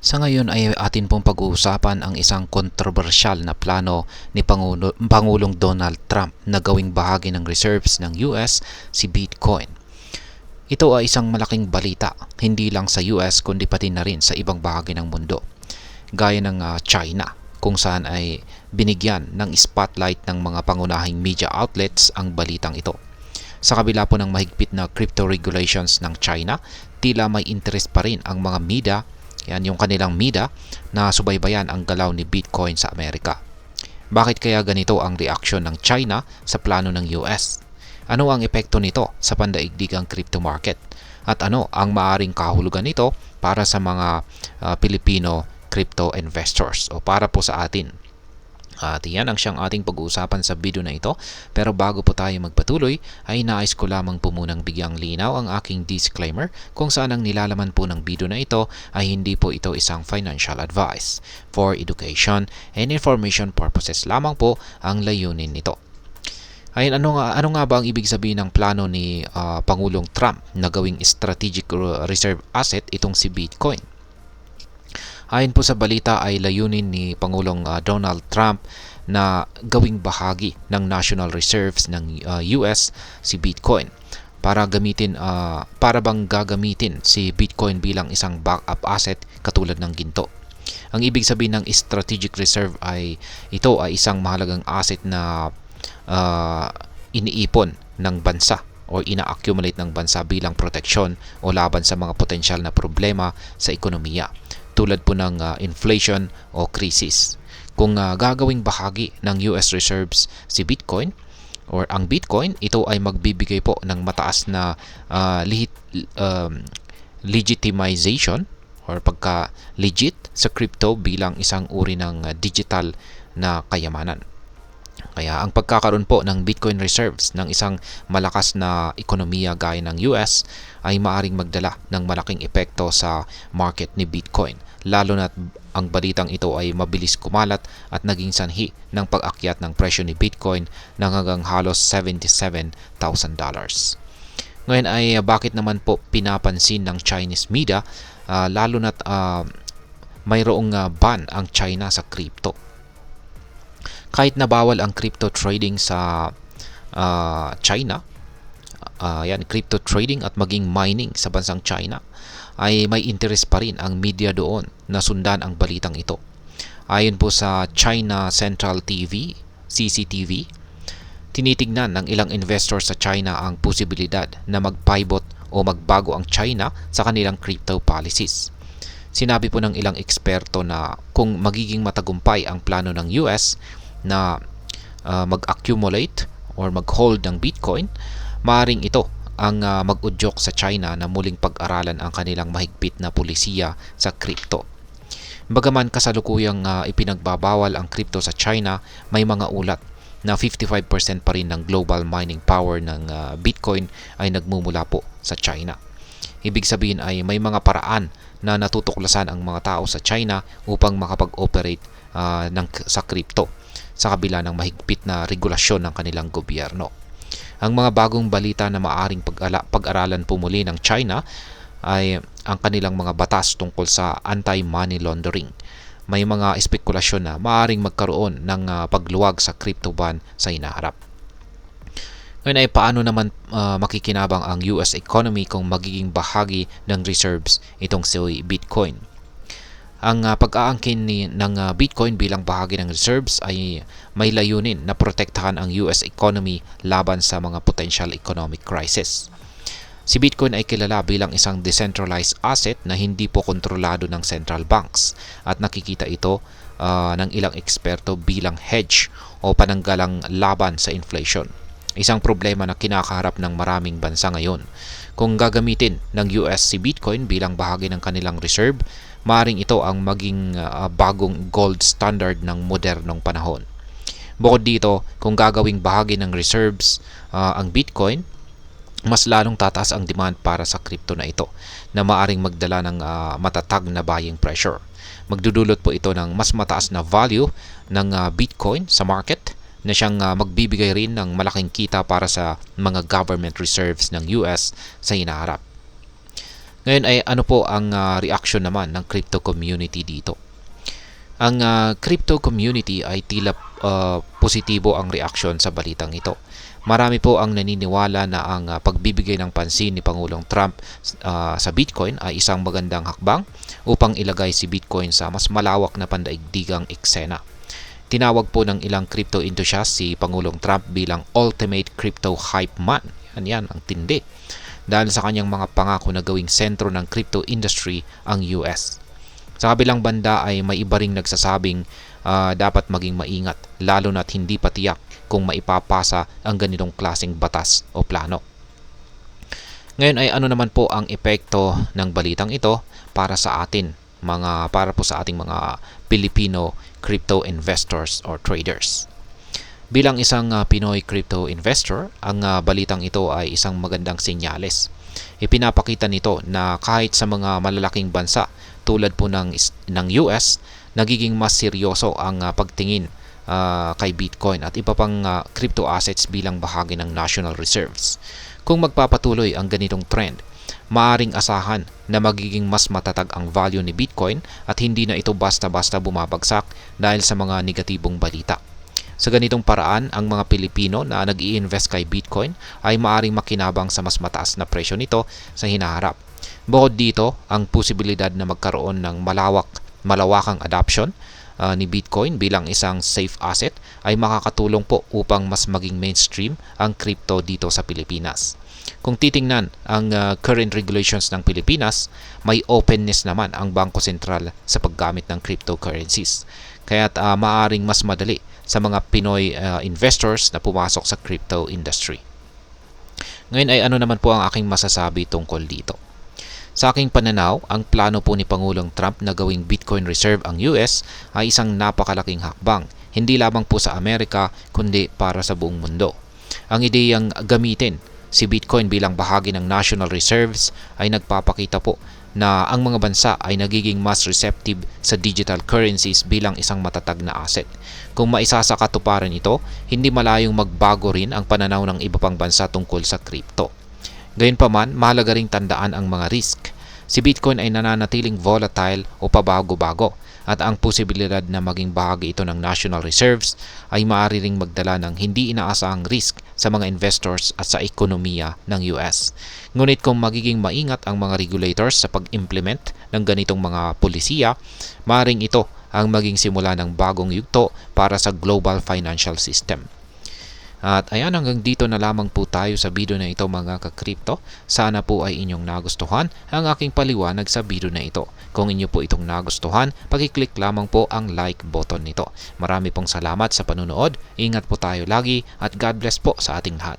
Sa ngayon ay atin pong pag-uusapan ang isang kontrobersyal na plano ni Pangulong Donald Trump na gawing bahagi ng reserves ng US si Bitcoin. Ito ay isang malaking balita, hindi lang sa US kundi pati na rin sa ibang bahagi ng mundo, gaya ng China, kung saan ay binigyan ng spotlight ng mga pangunahing media outlets ang balitang ito. Sa kabila po ng mahigpit na crypto regulations ng China, tila may interest pa rin ang mga media, yan yung kanilang media, na subaybayan ang galaw ni Bitcoin sa Amerika. Bakit kaya ganito ang reaksyon ng China sa plano ng US? Ano ang epekto nito sa pandaigdigang crypto market? At ano ang maaring kahulugan nito para sa mga Pilipino crypto investors o para po sa atin? At yan ang siyang ating pag-uusapan sa video na ito. Pero bago po tayo magpatuloy, ay nais ko lamang po munang bigyang linaw ang aking disclaimer kung saan ang nilalaman po ng video na ito ay hindi po ito isang financial advice. For education and information purposes lamang po ang layunin nito. Ayun, ano nga ba ang ibig sabihin ng plano ni Pangulong Trump na gawing strategic reserve asset itong si Bitcoin? Ayon po sa balita ay layunin ni Pangulong Donald Trump na gawing bahagi ng national reserves ng US si Bitcoin para bang gagamitin si Bitcoin bilang isang backup asset katulad ng ginto. Ang ibig sabihin ng strategic reserve ay ito ay isang mahalagang asset na iniipon ng bansa o ina-accumulate ng bansa bilang proteksyon o laban sa mga potensyal na problema sa ekonomiya, tulad po ng inflation o krisis. Kung gagawing bahagi ng US reserves si Bitcoin or ang Bitcoin, ito ay magbibigay po ng mataas na legitimization or pagka-legit sa crypto bilang isang uri ng digital na kayamanan. Kaya ang pagkakaroon po ng Bitcoin reserves ng isang malakas na ekonomiya gaya ng US ay maaring magdala ng malaking epekto sa market ni Bitcoin, lalo na ang balitang ito ay mabilis kumalat at naging sanhi ng pag-akyat ng presyo ni Bitcoin ng hanggang halos $77,000. Ngayon ay bakit naman po pinapansin ng Chinese media lalo na mayroong ban ang China sa crypto? Kahit na bawal ang crypto trading sa China, crypto trading at maging mining sa bansang China, ay may interest pa rin ang media doon na sundan ang balitang ito. Ayon po sa China Central TV, CCTV, tinitignan ng ilang investors sa China ang posibilidad na mag-pivot o magbago ang China sa kanilang crypto policies. Sinabi po ng ilang eksperto na kung magiging matagumpay ang plano ng US na mag-accumulate or mag-hold ng Bitcoin, maaaring ito ang mag-udyok sa China na muling pag-aralan ang kanilang mahigpit na pulisiya sa crypto. Bagaman kasalukuyang ipinagbabawal ang crypto sa China, may mga ulat na 55% pa rin ng global mining power ng Bitcoin ay nagmumula po sa China. Ibig sabihin ay may mga paraan na natutuklasan ang mga tao sa China upang makapag-operate sa crypto sa kabila ng mahigpit na regulasyon ng kanilang gobyerno. Ang mga bagong balita na maaring pag-aralan po muli ng China ay ang kanilang mga batas tungkol sa anti-money laundering. May mga espekulasyon na maaring magkaroon ng pagluwag sa crypto ban sa hinaharap. Ngayon ay paano naman makikinabang ang US economy kung magiging bahagi ng reserves itong si Bitcoin? Ang pag-aangkin ng Bitcoin bilang bahagi ng reserves ay may layunin na protektahan ang US economy laban sa mga potential economic crisis. Si Bitcoin ay kilala bilang isang decentralized asset na hindi po kontrolado ng central banks at nakikita ito ng ilang eksperto bilang hedge o pananggalang laban sa inflation. Isang problema na kinakaharap ng maraming bansa ngayon. Kung gagamitin ng US si Bitcoin bilang bahagi ng kanilang reserve, maaaring ito ang maging bagong gold standard ng modernong panahon. Bukod dito, kung gagawing bahagi ng reserves ang Bitcoin, mas lalong tataas ang demand para sa crypto na ito na maaaring magdala ng matatag na buying pressure. Magdudulot po ito ng mas mataas na value ng Bitcoin sa market na siyang magbibigay rin ng malaking kita para sa mga government reserves ng US sa hinaharap. Ngayon ay ano po ang reaction naman ng crypto community dito? Ang crypto community ay tila positibo ang reaksyon sa balitang ito. Marami po ang naniniwala na ang pagbibigay ng pansin ni Pangulong Trump sa Bitcoin ay isang magandang hakbang upang ilagay si Bitcoin sa mas malawak na pandaigdigang eksena. Tinawag po ng ilang crypto enthusiasts si Pangulong Trump bilang ultimate crypto hype man. Yan ang tindi. Dahil sa kanyang mga pangako na gawing sentro ng crypto industry ang US. Sa kabilang banda ay may iba ring nagsasabing dapat maging maingat lalo na't hindi patiyak kung maipapasa ang ganitong klaseng batas o plano. Ngayon ay ano naman po ang epekto ng balitang ito para sa atin, para po sa ating mga Filipino crypto investors or traders. Bilang isang Pinoy crypto investor, ang balitang ito ay isang magandang senyales. Ipinapakita nito na kahit sa mga malalaking bansa tulad po ng US, nagiging mas seryoso ang pagtingin kay Bitcoin at iba pang crypto assets bilang bahagi ng national reserves. Kung magpapatuloy ang ganitong trend, maaring asahan na magiging mas matatag ang value ni Bitcoin at hindi na ito basta-basta bumabagsak dahil sa mga negatibong balita. Sa ganitong paraan, ang mga Pilipino na nag-i-invest kay Bitcoin ay maaring makinabang sa mas mataas na presyo nito sa hinaharap. Bukod dito, ang posibilidad na magkaroon ng malawakang adoption ni Bitcoin bilang isang safe asset ay makakatulong po upang mas maging mainstream ang crypto dito sa Pilipinas. Kung titingnan ang current regulations ng Pilipinas, may openness naman ang Bangko Sentral sa paggamit ng cryptocurrencies. Kaya't maaring mas madali sa mga Pinoy investors na pumasok sa crypto industry. Ngayon ay ano naman po ang aking masasabi tungkol dito? Sa aking pananaw, ang plano po ni Pangulong Trump na gawing Bitcoin Reserve ang US ay isang napakalaking hakbang, hindi lamang po sa Amerika kundi para sa buong mundo. Ang ideyang gamitin si Bitcoin bilang bahagi ng national reserves ay nagpapakita po na ang mga bansa ay nagiging mas receptive sa digital currencies bilang isang matatag na asset. Kung maisa sa katuparan ito, hindi malayong magbago rin ang pananaw ng iba pang bansa tungkol sa crypto. Gayunpaman, mahalaga ring tandaan ang mga risk. Si Bitcoin ay nananatiling volatile o pabago-bago at ang posibilidad na maging bahagi ito ng national reserves ay maaari ring magdala ng hindi inaasahang risk sa mga investors at sa ekonomiya ng US. Ngunit kung magiging maingat ang mga regulators sa pag-implement ng ganitong mga polisiya, maaaring ito ang maging simula ng bagong yugto para sa global financial system. At ayan, hanggang dito na lamang po tayo sa video na ito mga ka-crypto. Sana po ay inyong nagustuhan ang aking paliwanag sa video na ito. Kung inyo po itong nagustuhan, pag-click lamang po ang like button nito. Marami pong salamat sa panunood. Ingat po tayo lagi at God bless po sa ating lahat.